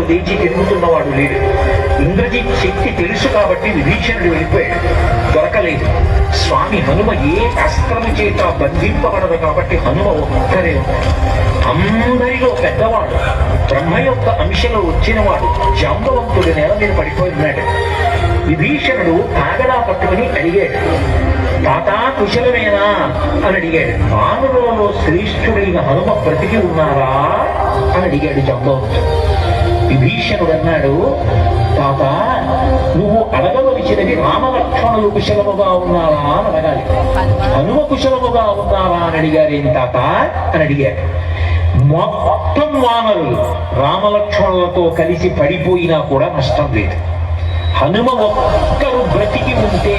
లేచి తిరుగుతున్నవాడు లేడు. ఇంద్రజిత్ శక్తి తెలుసు కాబట్టి విభీషణుడు వెళ్ళిపోయాడు, దొరకలేదు. స్వామి హనుమ ఏ అస్త్రము చేత బంధింపబడదు కాబట్టి హనుమ ఒక్కరే ఉన్నాడు. అందరిలో పెద్దవాడు, బ్రహ్మ యొక్క అంశలో వచ్చినవాడు, జాంబవంతుడు నేల మీద పడిపోయినాడు. విభీషణుడు కాగడా పట్టుకుని అడిగాడు, తాతా కుశలమేనా అని అడిగాడు. వానరులలో శ్రేష్ఠుడైన హనుమ బ్రతికి ఉన్నారా అని అడిగాడు జాంబవంతుడు. విభీషణుడు అన్నాడు, తాత నువ్వు అడగవలసినది రామలక్ష్మణులు కుశలముగా ఉన్నారా అని అడగాలి. హనుమ కుశలముగా ఉన్నారా అని అడిగారేం తాత అని అడిగాడు. మొత్తం వానరులు రామలక్ష్మణులతో కలిసి పడిపోయినా కూడా నష్టం లేదు. హనుమ ఒక్కరు బ్రతికి ఉంటే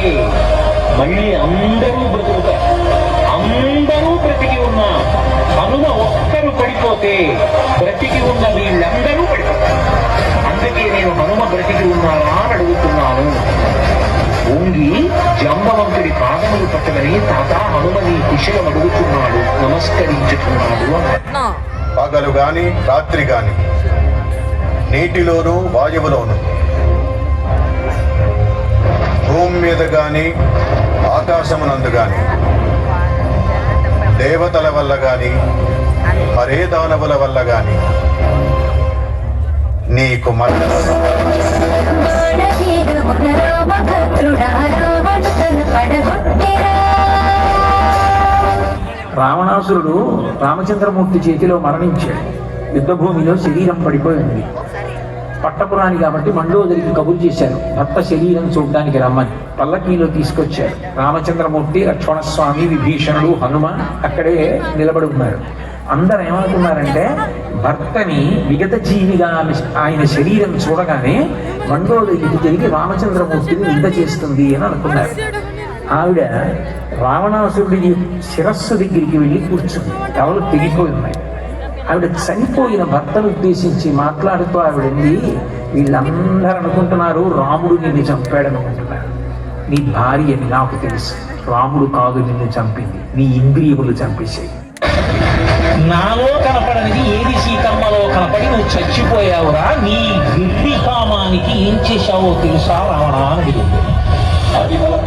మళ్ళీ అందరూ బ్రతుకుతారు. అందరూ బ్రతికి ఉన్నా హనుమ ఒక్కరు పడిపోతే బ్రతికి ఉన్న వీళ్ళందరూ పడిపోతారు. అందుకే నేను హనుమ బ్రతికి ఉన్నారా అని అడుగుతున్నాను. ఓంగి జాంబవంతుడి పాదములు పట్టుకొని తాత హనుమ నీ కుశలం అడుగుతున్నాడు, నమస్కరించుతున్నాడు అన్నాడు. పగలు గాని రాత్రి గాని నీటిలోను వాయువులోను భూమి మీద గాని ఆకాశమునందు గాని దేవతల వల్ల గాని హరే దానవుల వల్ల గాని నీకు రావణాసురుడు రామచంద్రమూర్తి చేతిలో మరణించాడు. యుద్ధభూమిలో శరీరం పడిపోయింది. పట్టపురాణి కాబట్టి మండోదరికి కబురు చేశారు, భర్త శరీరం చూడడానికి రమ్మని. పల్లకీలో తీసుకొచ్చారు. రామచంద్రమూర్తి, లక్ష్మణస్వామి, విభీషణుడు, హనుమ అక్కడే నిలబడి ఉన్నారు. అందరు ఏమనుకున్నారంటే భర్తని విగత జీవిగా ఆయన శరీరం చూడగానే మండోదరికి తిరిగి రామచంద్రమూర్తిని నింద చేస్తుంది అని అనుకున్నారు. ఆవిడ రావణాసురుడి శిరస్సు దగ్గరికి వెళ్ళి కూర్చుంది. ఎవరు తెగిపోయి ఉన్నాయి. ఆవిడ చనిపోయిన భర్తను ఉద్దేశించి మాట్లాడుతూ ఆవిడంది, వీళ్ళందరూ అనుకుంటున్నారు రాముడు నిన్ను చంపాడనుకుంటున్నారు. నీ భార్య అని నాకు తెలుసు, రాముడు కాదు నిన్ను చంపింది, నీ ఇంద్రియములు చంపేశాయి. నాలో కనపడనిది ఏది సీతమ్మలో కనపడి నువ్వు చచ్చిపోయావురా, నీ గిడ్డి కామానికి ఏం చేశావో తెలుసా రావణా అని అడిగింది.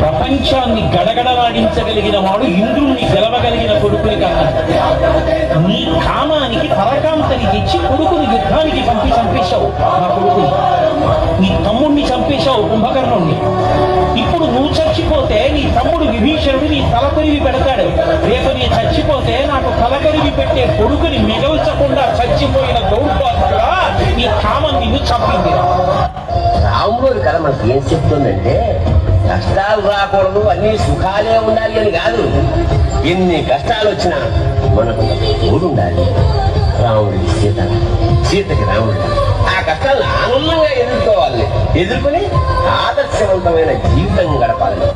ప్రపంచాన్ని గడగడలాడించగలిగిన వాడు ఇంద్రుణ్ణి గెలవగలిగిన కొడుకుని కన్నా నీ కామానికి పరకాంతని తెచ్చి కొడుకుని యుద్ధానికి పంపి చంపేశావు. నా కొడుకుని, నీ తమ్ముడిని చంపేశావు కుంభకర్ణుణ్ణి. ఇప్పుడు నువ్వు చచ్చిపోతే నీ తమ్ముడు విభీషణుడు నీ తల కొరివి పెడతాడు. రేపు నీ చచ్చిపోతే నాకు తల కొరివి పెట్టే కొడుకుని మిగల్చకుండా చచ్చిపోయిన దౌర్భాగ్యుడా నీ కామం నిన్ను చంపింది. రాముడు కథ మనకి ఏం చెప్తుందంటే కష్టాలు రాకూడదు, అన్ని సుఖాలే ఉండాలి అని కాదు. ఎన్ని కష్టాలు వచ్చినా మనకు తోడు ఉండాలి. రాముడికి సీత, సీతకి రాముడు. ఆ కష్టాలను ఆనందంగా ఎదుర్కోవాలి, ఎదుర్కొని ఆదర్శవంతమైన జీవితం గడపాలి.